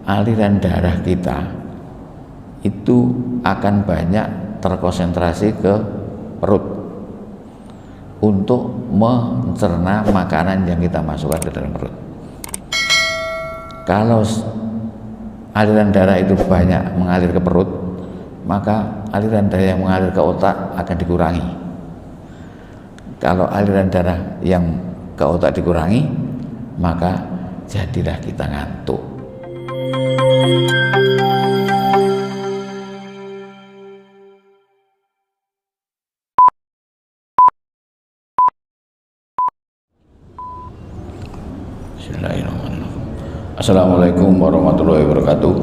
aliran darah kita itu akan banyak terkonsentrasi ke perut untuk mencerna makanan yang kita masukkan ke dalam perut. Kalau aliran darah itu banyak mengalir ke perut, maka aliran darah yang mengalir ke otak akan dikurangi. Kalau aliran darah yang ke otak dikurangi, maka jadilah kita ngantuk. Bismillahirrahmanirrahim. Assalamualaikum warahmatullahi wabarakatuh.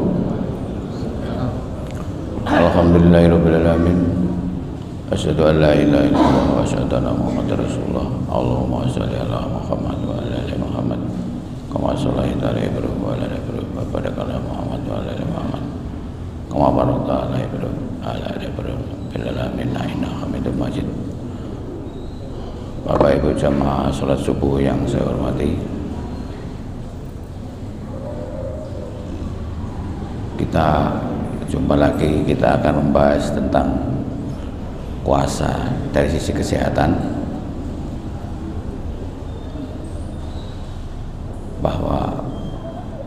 Alhamdulillahirrahmanirrahim. Asyhadu an la ilaha illallah wa asyhadu anna Muhammadar Rasulullah. Allahumma shalli ala Muhammad wa ala ali Muhammad kama shallaita ala Ibrahim wa ala ali Ibrahim wa barik ala Muhammad wa ala ali Muhammad kama barakta ala Ibrahim wa ala ali Ibrahim fil alamin innaka Hamidum Majid. Bapak Ibu jamaah salat subuh yang saya hormati, kita jumpa lagi, kita akan membahas tentang puasa dari sisi kesehatan, bahwa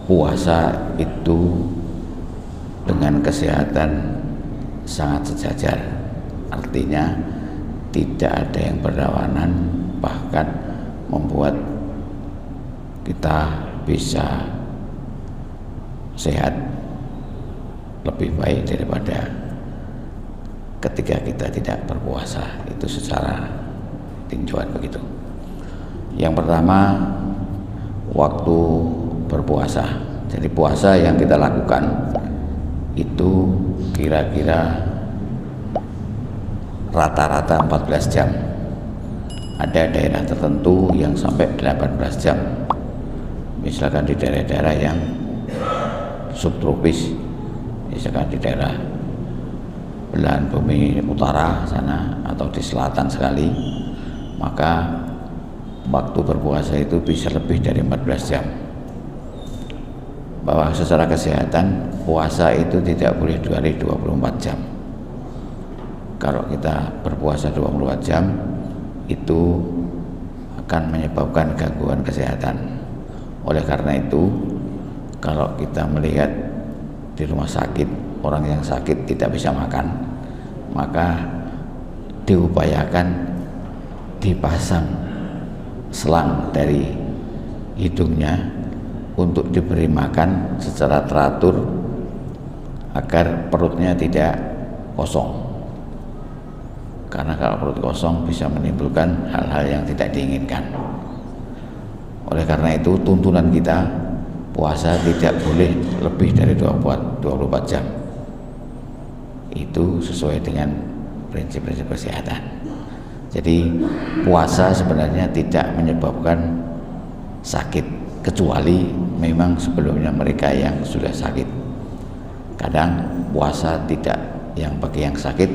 puasa itu dengan kesehatan sangat sejajar, artinya tidak ada yang berlawanan, bahkan membuat kita bisa sehat lebih baik daripada ketika kita tidak berpuasa. Itu secara tinjauan begitu. Yang pertama, waktu berpuasa. Jadi puasa yang kita lakukan itu kira-kira rata-rata 14 jam. Ada daerah tertentu yang sampai 18 jam. Misalkan di daerah-daerah yang subtropis, misalkan di daerah belahan bumi utara sana atau di selatan sekali, maka waktu berpuasa itu bisa lebih dari 14 jam. Bahwa secara kesehatan puasa itu tidak boleh 2 hari 24 jam. Kalau kita berpuasa 24 jam itu akan menyebabkan gangguan kesehatan. Oleh karena itu, kalau kita melihat di rumah sakit orang yang sakit tidak bisa makan, maka diupayakan dipasang selang dari hidungnya untuk diberi makan secara teratur agar perutnya tidak kosong. Karena kalau perut kosong bisa menimbulkan hal-hal yang tidak diinginkan. Oleh karena itu, tuntunan kita puasa tidak boleh lebih dari 24 jam. Itu sesuai dengan prinsip-prinsip kesehatan. Jadi puasa sebenarnya tidak menyebabkan sakit, kecuali memang sebelumnya mereka yang sudah sakit. Kadang puasa tidak, yang bagi yang sakit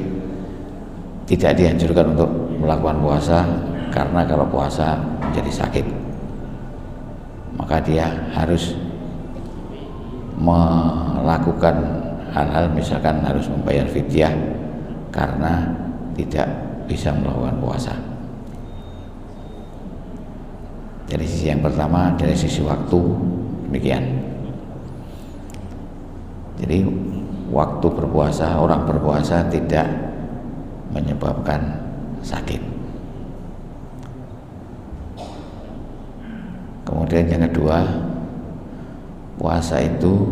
tidak dianjurkan untuk melakukan puasa, karena kalau puasa menjadi sakit maka dia harus melakukan hal-hal, misalkan harus membayar fidyah karena tidak bisa melakukan puasa. Dari sisi yang pertama, dari sisi waktu demikian. Jadi waktu berpuasa, orang berpuasa tidak menyebabkan sakit. Kemudian yang kedua, puasa itu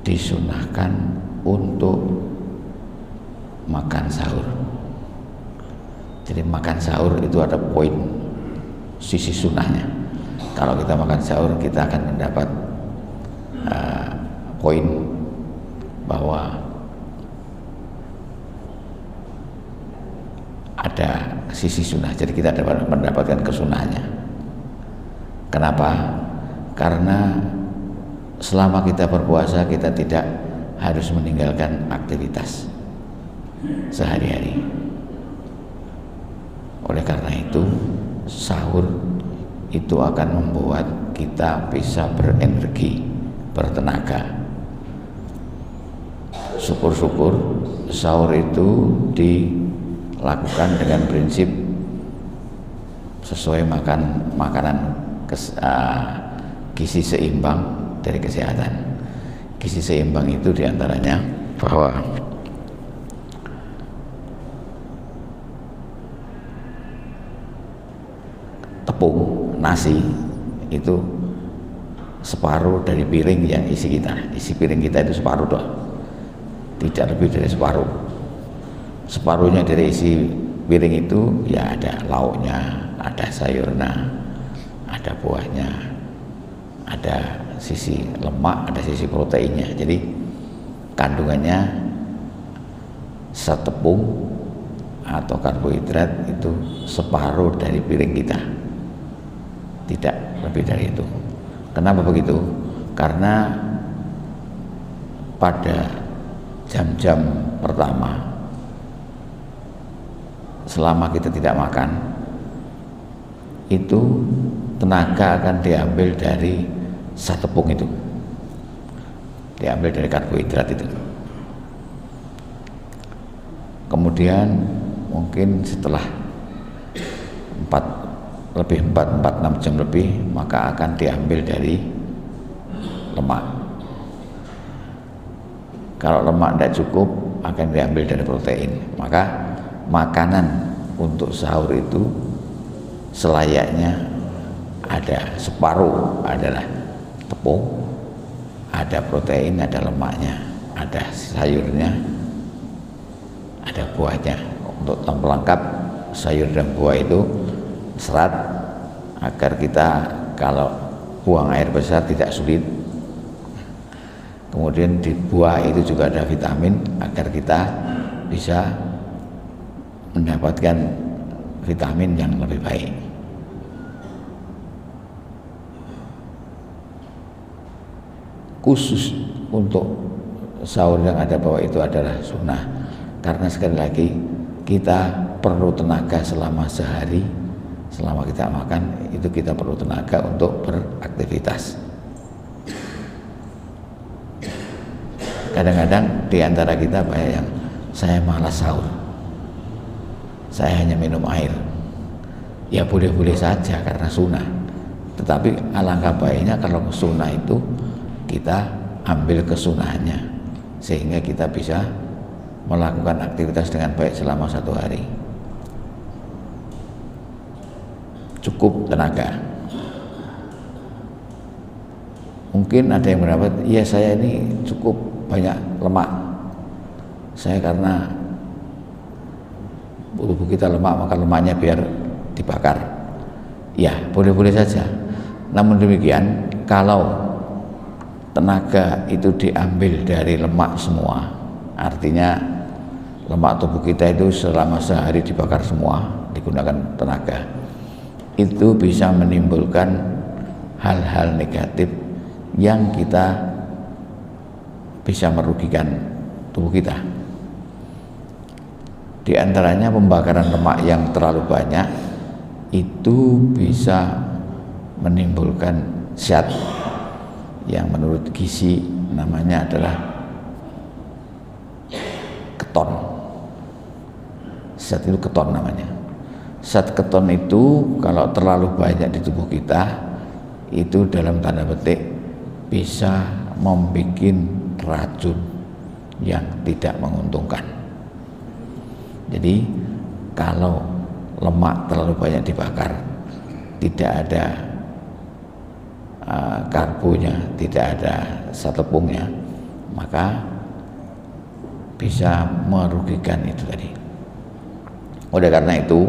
disunahkan untuk makan sahur. Jadi makan sahur itu ada poin sisi sunnahnya. Kalau kita makan sahur, kita akan mendapat poin bahwa ada sisi sunnah. Jadi kita dapat mendapatkan kesunahannya. Kenapa? Karena selama kita berpuasa, kita tidak harus meninggalkan aktivitas sehari-hari. Oleh karena itu, sahur itu akan membuat kita bisa berenergi bertenaga. Syukur-syukur sahur itu dilakukan dengan prinsip sesuai makanan gizi seimbang dari kesehatan. Gizi seimbang itu diantaranya bahwa tepung nasi itu separuh dari piring yang isi piring kita itu separuh doang, tidak lebih dari separuh. Separuhnya dari isi piring itu ya ada lauknya, ada sayurnya, ada buahnya, ada sisi lemak, ada sisi proteinnya. Jadi kandungannya setepung atau karbohidrat itu separuh dari piring kita, tidak lebih dari itu. Kenapa begitu? Karena pada jam-jam pertama selama kita tidak makan itu tenaga akan diambil dari setepung itu, diambil dari karbohidrat itu. Kemudian mungkin setelah 4-6 jam lebih maka akan diambil dari lemak. Kalau lemak tidak cukup akan diambil dari protein. Maka makanan untuk sahur itu selayaknya ada separuh adalah tepung, ada protein, ada lemaknya, ada sayurnya, ada buahnya. Untuk pelengkap sayur dan buah itu serat agar kita kalau buang air besar tidak sulit. Kemudian di buah itu juga ada vitamin agar kita bisa mendapatkan vitamin yang lebih baik. Khusus untuk sahur yang ada bawah itu adalah sunnah, karena sekali lagi kita perlu tenaga selama sehari. Selama kita makan itu kita perlu tenaga untuk beraktivitas. Kadang-kadang di antara kita banyak yang saya malas sahur, saya hanya minum air. Ya boleh-boleh saja karena sunnah, tetapi alangkah baiknya kalau sunnah itu kita ambil kesunahannya sehingga kita bisa melakukan aktivitas dengan baik selama 1 hari. Cukup tenaga. Mungkin ada yang berpendapat, iya saya ini cukup banyak lemak, saya karena tubuh kita lemak maka lemaknya biar dibakar. Ya boleh-boleh saja. Namun demikian kalau tenaga itu diambil dari lemak semua, artinya lemak tubuh kita itu selama sehari dibakar semua, digunakan tenaga, itu bisa menimbulkan hal-hal negatif yang kita bisa merugikan tubuh kita. Di antaranya pembakaran lemak yang terlalu banyak itu bisa menimbulkan zat yang menurut gizi namanya adalah keton. Zat itu keton namanya. Zat keton itu kalau terlalu banyak di tubuh kita itu dalam tanda petik bisa membuat racun yang tidak menguntungkan. Jadi kalau lemak terlalu banyak dibakar, tidak ada karbonya, tidak ada zat tepungnya, maka bisa merugikan itu tadi. Oleh karena itu,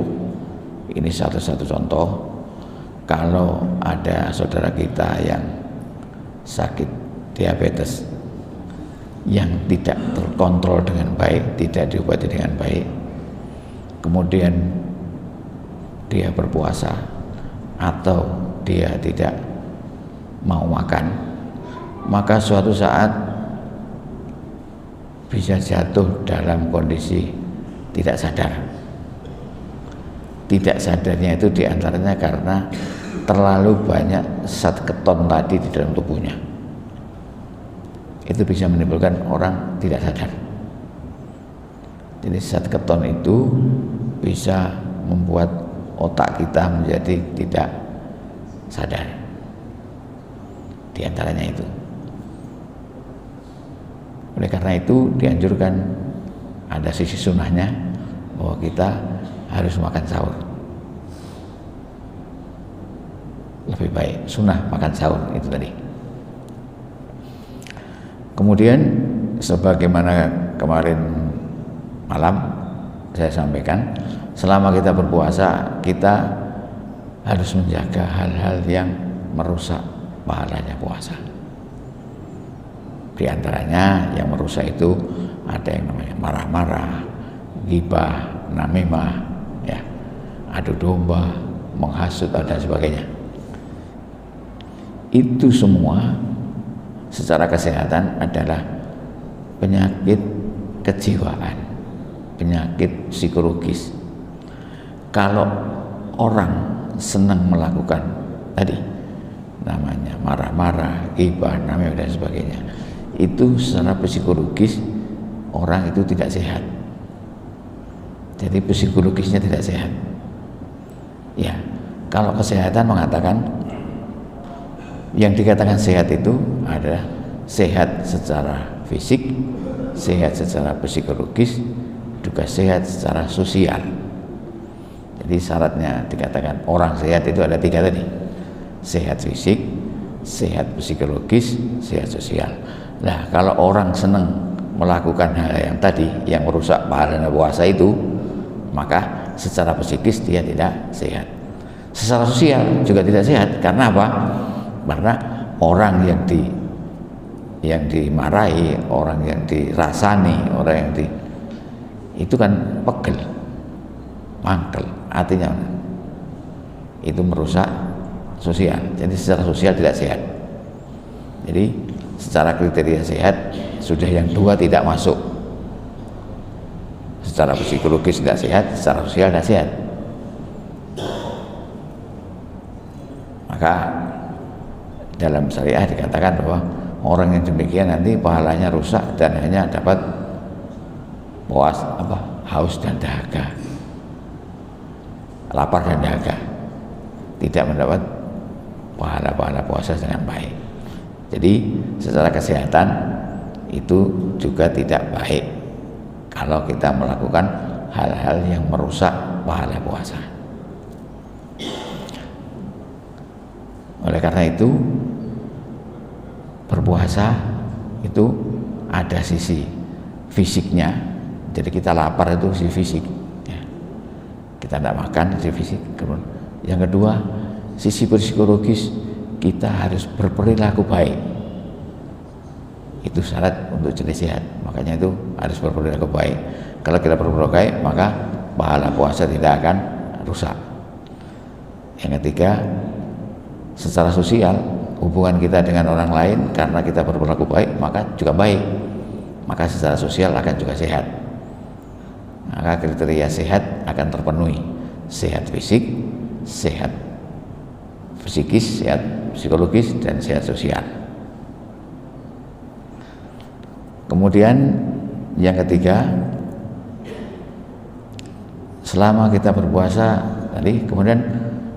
ini satu contoh, kalau ada saudara kita yang sakit diabetes yang tidak terkontrol dengan baik, tidak diobati dengan baik, kemudian dia berpuasa atau dia tidak mau makan, maka suatu saat bisa jatuh dalam kondisi tidak sadar. Tidak sadarnya itu diantaranya karena terlalu banyak zat keton tadi di dalam tubuhnya. itu bisa menimbulkan orang tidak sadar. Jadi zat keton itu bisa membuat otak kita menjadi tidak sadar. Di antaranya itu. Oleh karena itu dianjurkan, ada sisi sunnahnya bahwa kita harus makan sahur. Lebih baik sunnah makan sahur itu tadi. Kemudian sebagaimana kemarin malam saya sampaikan, selama kita berpuasa kita harus menjaga hal-hal yang merusak pahalanya puasa. Di antaranya yang merusak itu ada yang namanya marah-marah, ghibah, namimah, ya, adu domba, menghasut dan sebagainya. Itu semua secara kesehatan adalah penyakit kejiwaan, penyakit psikologis. Kalau orang senang melakukan tadi namanya marah-marah, ghibah, namimah dan sebagainya, itu secara psikologis orang itu tidak sehat. Jadi psikologisnya tidak sehat. Ya, kalau kesehatan mengatakan, yang dikatakan sehat itu adalah sehat secara fisik, sehat secara psikologis, juga sehat secara sosial. Jadi syaratnya dikatakan orang sehat itu ada 3 tadi: sehat fisik, sehat psikologis, sehat sosial. Nah, kalau orang senang melakukan hal yang tadi yang merusak pahala puasa itu, maka secara psikis dia tidak sehat. Secara sosial juga tidak sehat. Karena apa? Karena orang yang dimarahi, orang yang dirasani, orang yang itu kan pegel, mangkel, artinya itu merusak sosial. Jadi secara sosial tidak sehat. Jadi secara kriteria sehat sudah yang 2 tidak masuk. Secara psikologis tidak sehat, secara sosial tidak sehat. Maka dalam syariah dikatakan bahwa orang yang demikian nanti pahalanya rusak dan hanya dapat haus dan dahaga, lapar dan dahaga, tidak mendapat pahala-pahala puasa dengan baik. Jadi secara kesehatan itu juga tidak baik kalau kita melakukan hal-hal yang merusak pahala puasa. Oleh karena itu berpuasa itu ada sisi fisiknya. Jadi kita lapar itu sisi fisik, ya. Kita tidak makan sisi fisik. Yang kedua, sisi psikologis, kita harus berperilaku baik. Itu syarat untuk jadi sehat. Makanya itu harus berperilaku baik. Kalau kita berperilaku baik, maka pahala puasa tidak akan rusak. Yang ketiga, secara sosial, hubungan kita dengan orang lain karena kita berperilaku baik maka juga baik, maka secara sosial akan juga sehat. Maka kriteria sehat akan terpenuhi: sehat fisik, sehat psikis, sehat psikologis, dan sehat sosial. Kemudian yang ketiga, selama kita berpuasa tadi, kemudian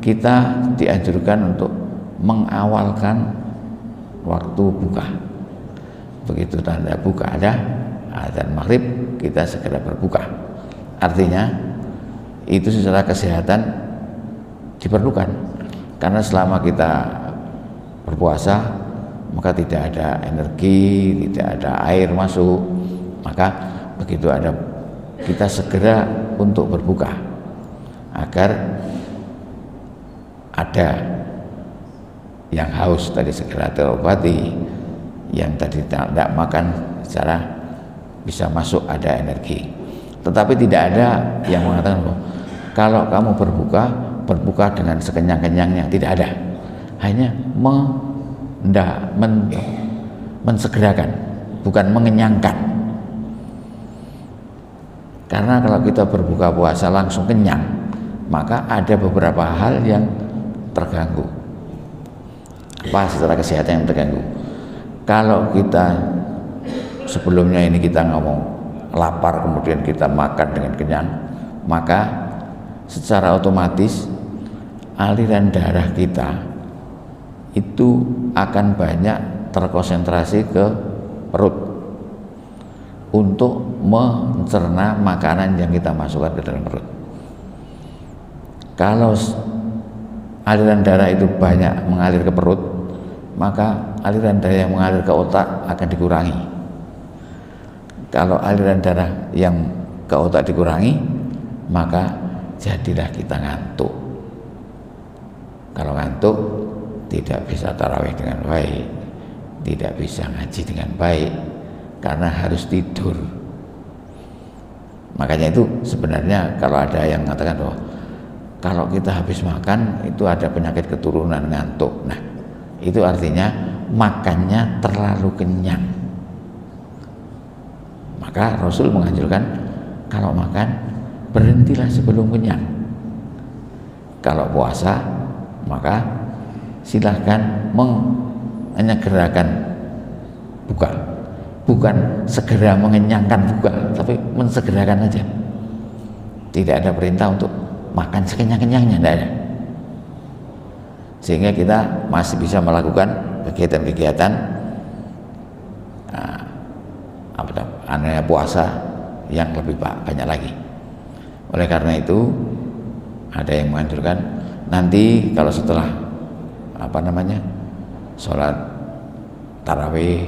kita dianjurkan untuk mengawalkan waktu buka. Begitu tanda buka ada azan maghrib, kita segera berbuka. Artinya itu secara kesehatan diperlukan, karena selama kita berpuasa maka tidak ada energi, tidak ada air masuk, maka begitu ada kita segera untuk berbuka agar ada yang haus tadi segera terobati, yang tadi tidak makan secara bisa masuk ada energi. Tetapi tidak ada yang mengatakan bahwa kalau kamu berbuka dengan sekenyang-kenyangnya, tidak ada. Hanya mensegerakan, bukan mengenyangkan. Karena kalau kita berbuka puasa langsung kenyang, maka ada beberapa hal yang terganggu. Apa secara kesehatan yang terganggu? Kalau kita sebelumnya ini kita ngomong lapar kemudian kita makan dengan kenyang, maka secara otomatis aliran darah kita itu akan banyak terkonsentrasi ke perut untuk mencerna makanan yang kita masukkan ke dalam perut. Kalau aliran darah itu banyak mengalir ke perut, maka aliran darah yang mengalir ke otak akan dikurangi. Kalau aliran darah yang ke otak dikurangi, maka jadilah kita ngantuk. Kalau ngantuk, tidak bisa tarawih dengan baik, tidak bisa ngaji dengan baik, karena harus tidur. Makanya itu sebenarnya kalau ada yang mengatakan bahwa kalau kita habis makan itu ada penyakit keturunan ngantuk, nah itu artinya makannya terlalu kenyang. Maka Rasul menganjurkan kalau makan berhentilah sebelum kenyang. Kalau puasa maka silahkan menyegerakan buka, bukan segera mengenyangkan buka, tapi mensegerakan aja. Tidak ada perintah untuk makan sekenyang-kenyangnya, tidak ada. Sehingga kita masih bisa melakukan kegiatan-kegiatan puasa yang lebih banyak lagi. Oleh karena itu ada yang menganjurkan nanti kalau setelah sholat tarawih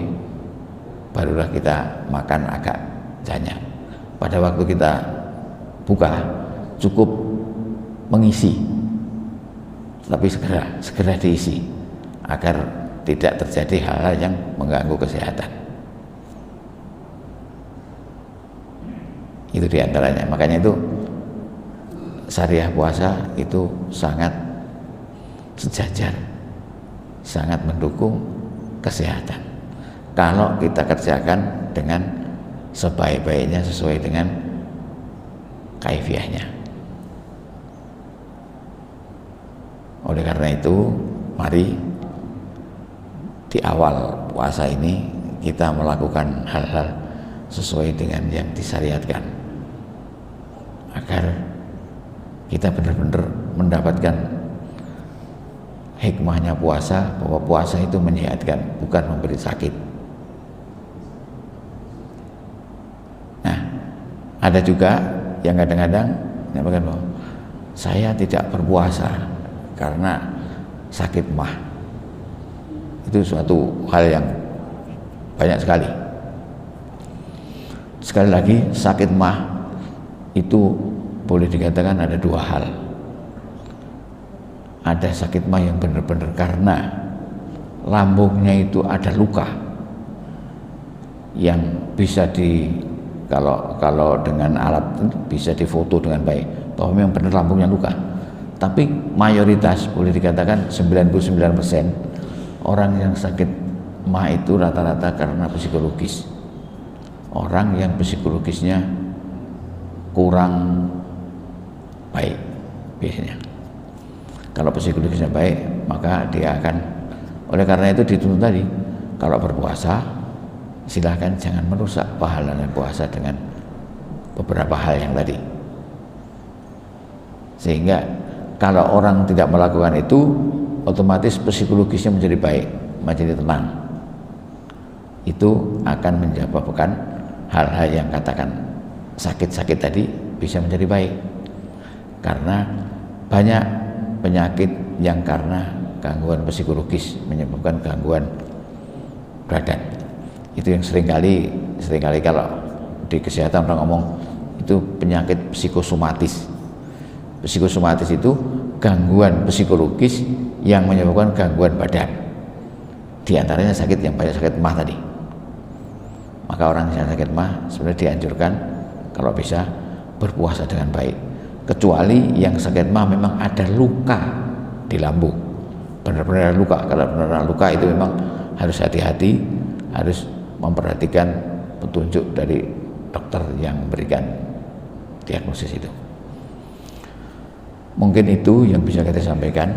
barulah kita makan agak banyak. Pada waktu kita buka cukup mengisi, tapi segera diisi agar tidak terjadi hal-hal yang mengganggu kesehatan. Itu diantaranya. Makanya itu syariah puasa itu sangat sejajar, sangat mendukung kesehatan kalau kita kerjakan dengan sebaik-baiknya sesuai dengan kaifiahnya. Oleh karena itu mari di awal puasa ini kita melakukan hal-hal sesuai dengan yang disyariatkan agar kita benar-benar mendapatkan hikmahnya puasa, bahwa puasa itu menyehatkan, bukan memberi sakit. Nah, ada juga yang kadang-kadang mengatakan bahwa saya tidak berpuasa karena sakit mah. Itu suatu hal yang banyak sekali. Sekali lagi, sakit mah itu boleh dikatakan ada dua hal. Ada sakit mah yang benar-benar karena lambungnya itu ada luka yang bisa kalau dengan alat bisa difoto dengan baik bahwa memang benar lambungnya luka. Tapi mayoritas boleh dikatakan 99% orang yang sakit mah itu rata-rata karena psikologis. Orang yang psikologisnya kurang baik biasanya. Kalau psikologisnya baik, maka dia akan, oleh karena itu dituntut tadi, kalau berpuasa silahkan jangan merusak pahala puasa dengan beberapa hal yang tadi. Sehingga kalau orang tidak melakukan itu, otomatis psikologisnya menjadi baik, menjadi tenang. Itu akan menyebabkan hal-hal yang katakan sakit-sakit tadi bisa menjadi baik. Karena banyak penyakit yang karena gangguan psikologis menyebabkan gangguan badan. Itu yang seringkali kalau di kesehatan orang ngomong itu penyakit psikosomatis. Psikosomatis itu gangguan psikologis yang menyebabkan gangguan badan. Di antaranya sakit yang banyak sakit mah tadi. Maka orang yang sakit mah sebenarnya dianjurkan kalau bisa berpuasa dengan baik. Kecuali yang sakit mah memang ada luka di lambung, benar-benar luka. Kalau benar-benar luka itu memang harus hati-hati, harus memperhatikan petunjuk dari dokter yang memberikan diagnosis itu. Mungkin itu yang bisa kita sampaikan.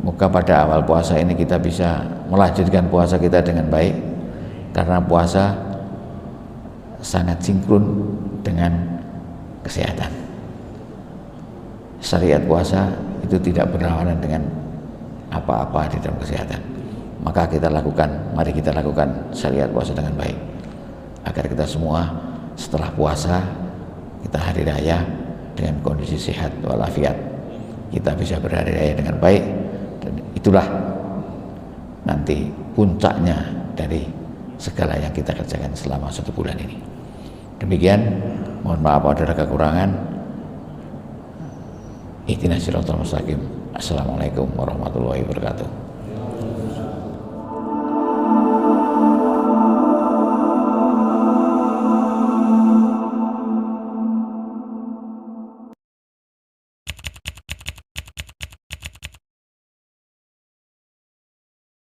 Moga pada awal puasa ini kita bisa melanjutkan puasa kita dengan baik, karena puasa sangat sinkron dengan kesehatan. Syariat puasa itu tidak berlawanan dengan apa-apa di dalam kesehatan. Maka mari kita lakukan syariat puasa dengan baik, agar kita semua setelah puasa, kita hari raya dengan kondisi sehat walafiat, kita bisa berhari raya dengan baik, dan itulah nanti puncaknya dari segala yang kita kerjakan selama 1 bulan ini. Demikian, mohon maaf ada kekurangan. Ihdinas siratal mustaqim. Assalamualaikum warahmatullahi wabarakatuh.